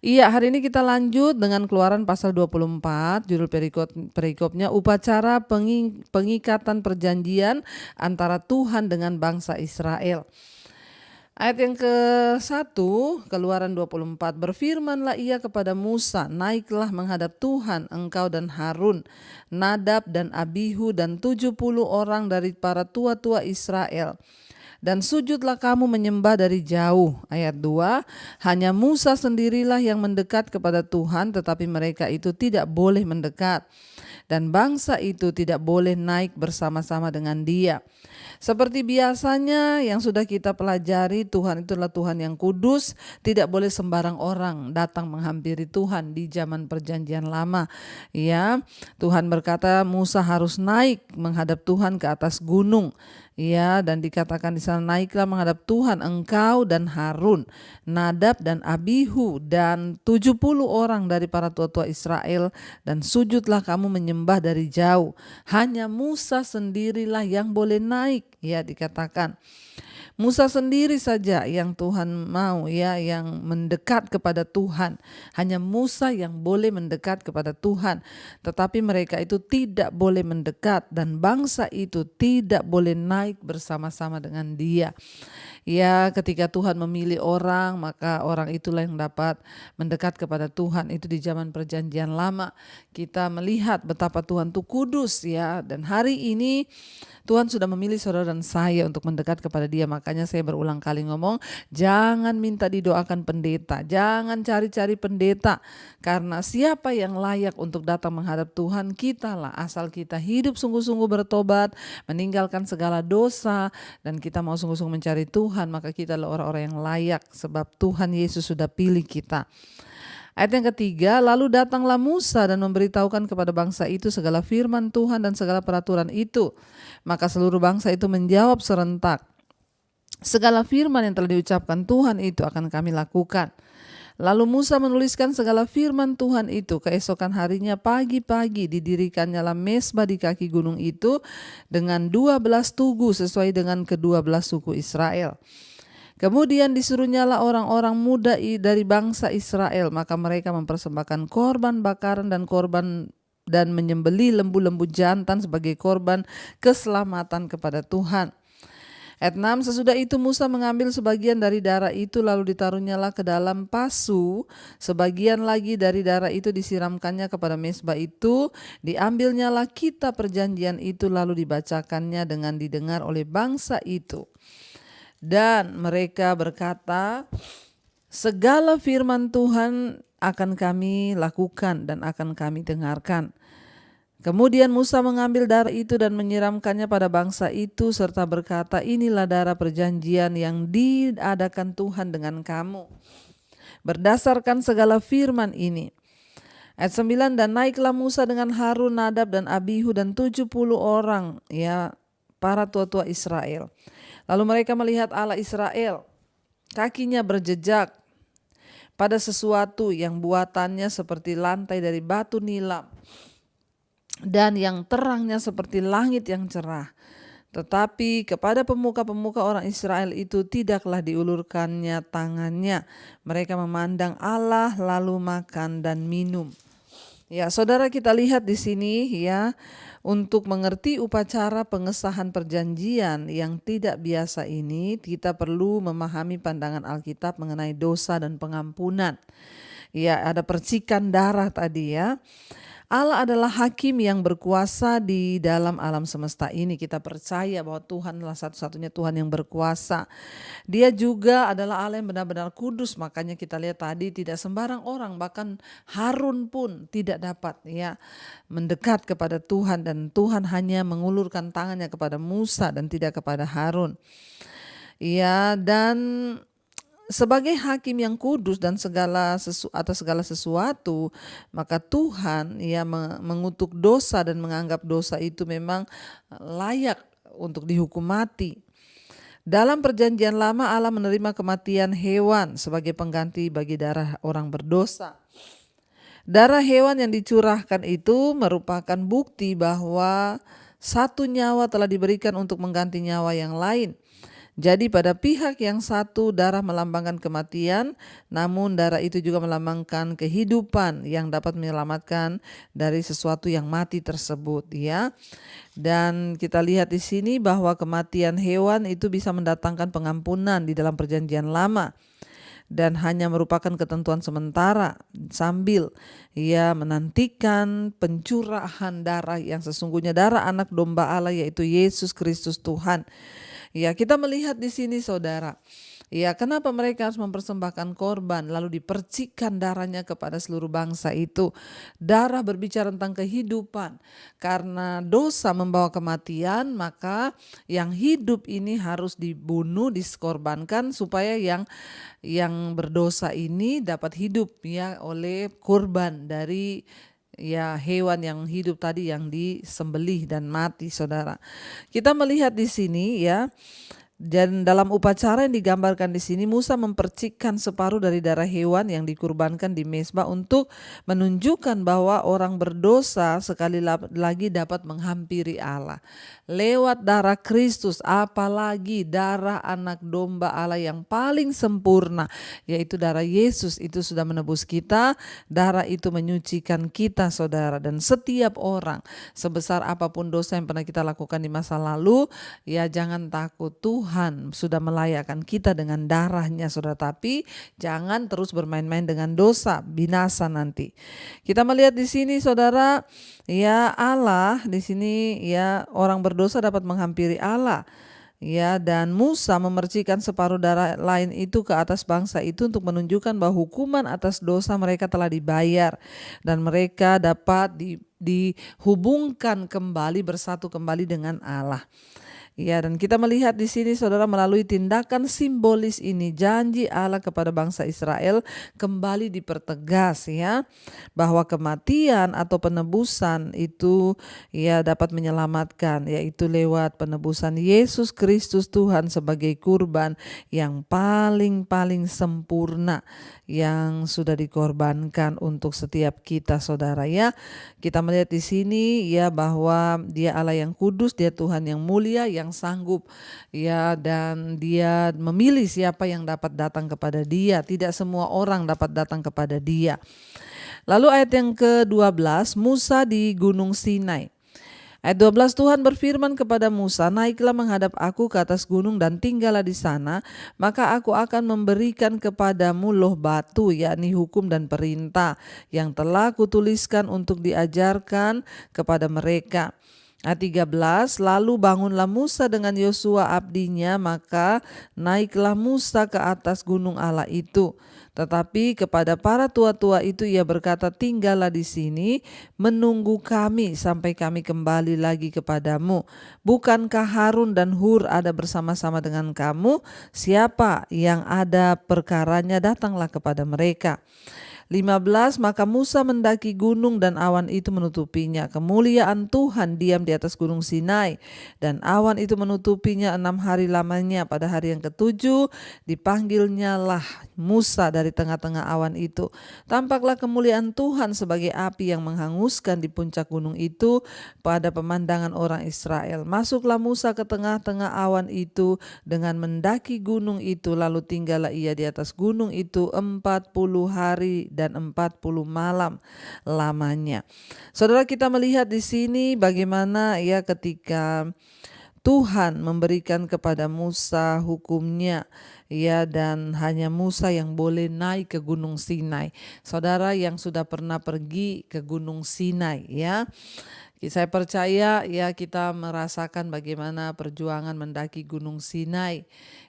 Iya, hari ini kita lanjut dengan Keluaran pasal 24, judul perikopnya upacara pengikatan perjanjian antara Tuhan dengan bangsa Israel. Ayat yang ke-1, Keluaran 24, berfirmanlah ia kepada Musa, naiklah menghadap Tuhan engkau dan Harun, Nadab dan Abihu dan 70 orang dari para tua-tua Israel. Dan sujudlah kamu menyembah dari jauh. Ayat 2, hanya Musa sendirilah yang mendekat kepada Tuhan, tetapi mereka itu tidak boleh mendekat. Dan bangsa itu tidak boleh naik bersama-sama dengan dia. Seperti biasanya yang sudah kita pelajari, Tuhan itulah Tuhan yang kudus, tidak boleh sembarang orang datang menghampiri Tuhan di zaman perjanjian lama. Ya, Tuhan berkata Musa harus naik menghadap Tuhan ke atas gunung. Ya, dan dikatakan di sana, naiklah menghadap Tuhan engkau dan Harun, Nadab dan Abihu dan 70 orang dari para tua-tua Israel, dan sujudlah kamu menyembah dari jauh. Hanya Musa sendirilah yang boleh naik. Ya, dikatakan Musa sendiri saja yang Tuhan mau, ya, yang mendekat kepada Tuhan. Hanya Musa yang boleh mendekat kepada Tuhan. Tetapi mereka itu tidak boleh mendekat dan bangsa itu tidak boleh naik bersama-sama dengan dia. Ya, ketika Tuhan memilih orang, maka orang itulah yang dapat mendekat kepada Tuhan. Itu di zaman perjanjian lama. Kita melihat betapa Tuhan itu kudus, ya. Dan hari ini Tuhan sudah memilih saudara dan saya untuk mendekat kepada dia. Makanya saya berulang kali ngomong, jangan minta didoakan pendeta, jangan cari-cari pendeta. Karena siapa yang layak untuk datang menghadap Tuhan? Kitalah, asal kita hidup sungguh-sungguh bertobat, meninggalkan segala dosa, dan kita mau sungguh-sungguh mencari Tuhan, maka kita adalah orang-orang yang layak, sebab Tuhan Yesus sudah pilih kita. Ayat yang ketiga, lalu datanglah Musa dan memberitahukan kepada bangsa itu segala firman Tuhan dan segala peraturan itu. Maka seluruh bangsa itu menjawab serentak, segala firman yang telah diucapkan Tuhan itu akan kami lakukan. Lalu Musa menuliskan segala firman Tuhan itu. Keesokan harinya pagi-pagi didirikannya mesbah di kaki gunung itu dengan 12 tugu sesuai dengan ke-12 suku Israel. Kemudian disuruhnyalah orang-orang muda dari bangsa Israel, maka mereka mempersembahkan korban bakaran dan menyembeli lembu-lembu jantan sebagai korban keselamatan kepada Tuhan. Ayat 6, sesudah itu Musa mengambil sebagian dari darah itu lalu ditaruhnyalah ke dalam pasu, sebagian lagi dari darah itu disiramkannya kepada mesbah itu, diambilnyalah kitab perjanjian itu lalu dibacakannya dengan didengar oleh bangsa itu. Dan mereka berkata, segala firman Tuhan akan kami lakukan dan akan kami dengarkan. Kemudian Musa mengambil darah itu dan menyiramkannya pada bangsa itu serta berkata, inilah darah perjanjian yang diadakan Tuhan dengan kamu. Berdasarkan segala firman ini. Ayat 9, dan naiklah Musa dengan Harun, Nadab dan Abihu dan 70 orang, ya, para tua-tua Israel. Lalu mereka melihat Allah Israel, kakinya berjejak pada sesuatu yang buatannya seperti lantai dari batu nilam dan yang terangnya seperti langit yang cerah. Tetapi kepada pemuka-pemuka orang Israel itu tidaklah diulurkannya tangannya. Mereka memandang Allah lalu makan dan minum. Ya, saudara, kita lihat di sini, ya, untuk mengerti upacara pengesahan perjanjian yang tidak biasa ini, kita perlu memahami pandangan Alkitab mengenai dosa dan pengampunan. Ya, ada percikan darah tadi, ya. Allah adalah hakim yang berkuasa di dalam alam semesta ini. Kita percaya bahwa Tuhan adalah satu-satunya Tuhan yang berkuasa. Dia juga adalah Allah yang benar-benar kudus. Makanya kita lihat tadi tidak sembarang orang, bahkan Harun pun tidak dapat, ya, mendekat kepada Tuhan, dan Tuhan hanya mengulurkan tangannya kepada Musa dan tidak kepada Harun. Ya, dan sebagai hakim yang kudus dan atas segala sesuatu, maka Tuhan, ya, mengutuk dosa dan menganggap dosa itu memang layak untuk dihukum mati. Dalam perjanjian lama Allah menerima kematian hewan sebagai pengganti bagi darah orang berdosa. Darah hewan yang dicurahkan itu merupakan bukti bahwa satu nyawa telah diberikan untuk mengganti nyawa yang lain. Jadi pada pihak yang satu darah melambangkan kematian, namun darah itu juga melambangkan kehidupan yang dapat menyelamatkan dari sesuatu yang mati tersebut, ya. Dan kita lihat di sini bahwa kematian hewan itu bisa mendatangkan pengampunan di dalam perjanjian lama dan hanya merupakan ketentuan sementara sambil ia menantikan pencurahan darah yang sesungguhnya, darah anak domba Allah yaitu Yesus Kristus Tuhan. Ya, kita melihat di sini saudara, ya, kenapa mereka harus mempersembahkan korban lalu dipercikkan darahnya kepada seluruh bangsa itu. Darah berbicara tentang kehidupan. Karena dosa membawa kematian, maka yang hidup ini harus dibunuh, dikorbankan supaya yang berdosa ini dapat hidup, ya, oleh korban dari, ya, hewan yang hidup tadi yang disembelih dan mati, saudara. Kita melihat di sini, ya, dan dalam upacara yang digambarkan di sini, Musa mempercikkan separuh dari darah hewan yang dikurbankan di mezbah untuk menunjukkan bahwa orang berdosa sekali lagi dapat menghampiri Allah lewat darah Kristus, apalagi darah anak domba Allah yang paling sempurna, yaitu darah Yesus. Itu sudah menebus kita. Darah itu menyucikan kita, saudara. Dan setiap orang, sebesar apapun dosa yang pernah kita lakukan di masa lalu, ya, jangan takut. Tuhan sudah melayakkan kita dengan darahnya, saudara. Tapi jangan terus bermain-main dengan dosa, binasa nanti. Kita melihat di sini, saudara, ya, Allah di sini, ya, orang berdosa dapat menghampiri Allah. Ya, dan Musa memercikan separuh darah lain itu ke atas bangsa itu untuk menunjukkan bahwa hukuman atas dosa mereka telah dibayar dan mereka dapat dihubungkan kembali, bersatu kembali dengan Allah. Ya, dan kita melihat di sini, saudara, melalui tindakan simbolis ini janji Allah kepada bangsa Israel kembali dipertegas, ya, bahwa kematian atau penebusan itu, ya, dapat menyelamatkan, yaitu lewat penebusan Yesus Kristus Tuhan sebagai kurban yang paling sempurna yang sudah dikorbankan untuk setiap kita, saudara, ya. Kita melihat di sini, ya, bahwa Dia Allah yang kudus, Dia Tuhan yang mulia, yang sanggup, ya, dan Dia memilih siapa yang dapat datang kepada Dia. Tidak semua orang dapat datang kepada Dia. Lalu ayat yang ke-12, Musa di Gunung Sinai. Ayat 12, Tuhan berfirman kepada Musa, naiklah menghadap aku ke atas gunung dan tinggallah di sana, maka aku akan memberikan kepadamu loh batu, yakni hukum dan perintah yang telah kutuliskan untuk diajarkan kepada mereka. Ayat 13, lalu bangunlah Musa dengan Yosua abdinya, maka naiklah Musa ke atas gunung Allah itu. Tetapi kepada para tua-tua itu ia berkata, tinggallah di sini, menunggu kami sampai kami kembali lagi kepadamu. Bukankah Harun dan Hur ada bersama-sama dengan kamu? Siapa yang ada perkaranya, datanglah kepada mereka. 15, maka Musa mendaki gunung dan awan itu menutupinya. Kemuliaan Tuhan diam di atas gunung Sinai dan awan itu menutupinya 6 hari lamanya. Pada hari yang ke-7 dipanggilnyalah Musa dari tengah-tengah awan itu. Tampaklah kemuliaan Tuhan sebagai api yang menghanguskan di puncak gunung itu pada pemandangan orang Israel. Masuklah Musa ke tengah-tengah awan itu dengan mendaki gunung itu, lalu tinggallah ia di atas gunung itu 40 hari dan 40 malam lamanya. Saudara, kita melihat di sini bagaimana, ya, ketika Tuhan memberikan kepada Musa hukumnya, ya, dan hanya Musa yang boleh naik ke Gunung Sinai. Saudara yang sudah pernah pergi ke Gunung Sinai, ya, saya percaya, ya, kita merasakan bagaimana perjuangan mendaki Gunung Sinai,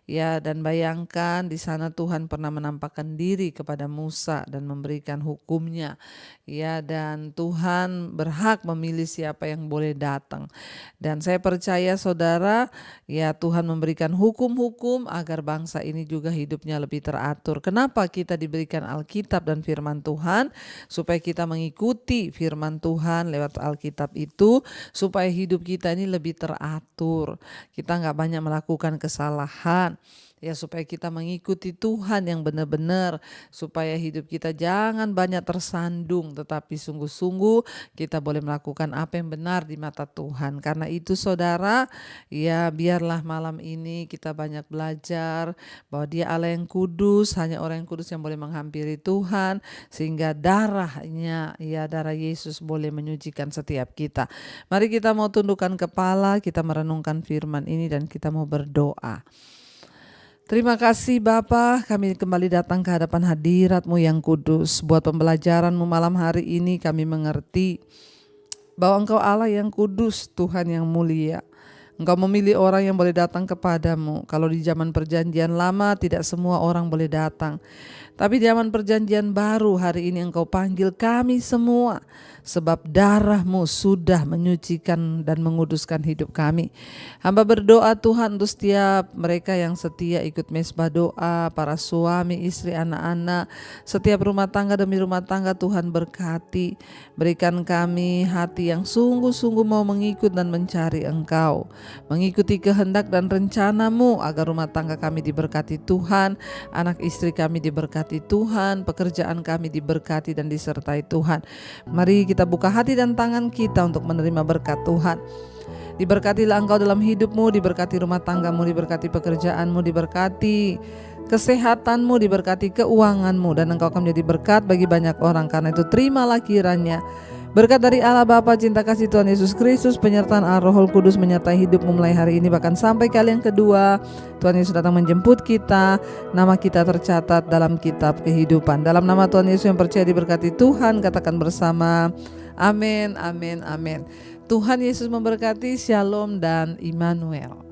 ya, dan bayangkan di sana Tuhan pernah menampakkan diri kepada Musa dan memberikan hukumnya, ya, dan Tuhan berhak memilih siapa yang boleh datang. Dan saya percaya, saudara, ya, Tuhan memberikan hukum-hukum agar bangsa ini juga hidupnya lebih teratur. Kenapa kita diberikan Alkitab dan firman Tuhan? Supaya kita mengikuti firman Tuhan lewat Alkitab itu, supaya hidup kita ini lebih teratur. Kita nggak banyak melakukan kesalahan. Ya, supaya kita mengikuti Tuhan yang benar-benar, supaya hidup kita jangan banyak tersandung, tetapi sungguh-sungguh kita boleh melakukan apa yang benar di mata Tuhan. Karena itu saudara, ya biarlah malam ini kita banyak belajar bahwa Dia Allah yang kudus, hanya orang yang kudus yang boleh menghampiri Tuhan, sehingga darahnya, ya darah Yesus boleh menyucikan setiap kita. Mari kita mau tundukkan kepala, kita merenungkan firman ini dan kita mau berdoa. Terima kasih Bapa, kami kembali datang ke hadapan hadirat-Mu yang kudus. Buat pembelajaran-Mu malam hari ini kami mengerti bahwa Engkau Allah yang kudus, Tuhan yang mulia. Engkau memilih orang yang boleh datang kepadamu. Kalau di zaman perjanjian lama tidak semua orang boleh datang. Tapi di zaman perjanjian baru hari ini Engkau panggil kami semua. Sebab darah-Mu sudah menyucikan dan menguduskan hidup kami. Hamba berdoa Tuhan untuk setiap mereka yang setia ikut mesbah doa, para suami, istri, anak-anak, setiap rumah tangga demi rumah tangga Tuhan berkati. Berikan kami hati yang sungguh-sungguh mau mengikut dan mencari Engkau. Mengikuti kehendak dan rencana-Mu agar rumah tangga kami diberkati Tuhan, anak istri kami diberkati Tuhan, pekerjaan kami diberkati dan disertai Tuhan. Mari kita buka hati dan tangan kita untuk menerima berkat Tuhan. Diberkatilah Engkau dalam hidupmu, diberkati rumah tanggamu, diberkati pekerjaanmu, diberkati kesehatanmu, diberkati keuanganmu, dan Engkau akan menjadi berkat bagi banyak orang. Karena itu terimalah kiranya berkat dari Allah Bapa, cinta kasih Tuhan Yesus Kristus, penyertaan Allah Roh Kudus menyertai hidupmu mulai hari ini bahkan sampai kali yang kedua. Tuhan Yesus datang menjemput kita, nama kita tercatat dalam kitab kehidupan. Dalam nama Tuhan Yesus yang percaya diberkati Tuhan, katakan bersama, amin, amin, amin. Tuhan Yesus memberkati, shalom dan Immanuel.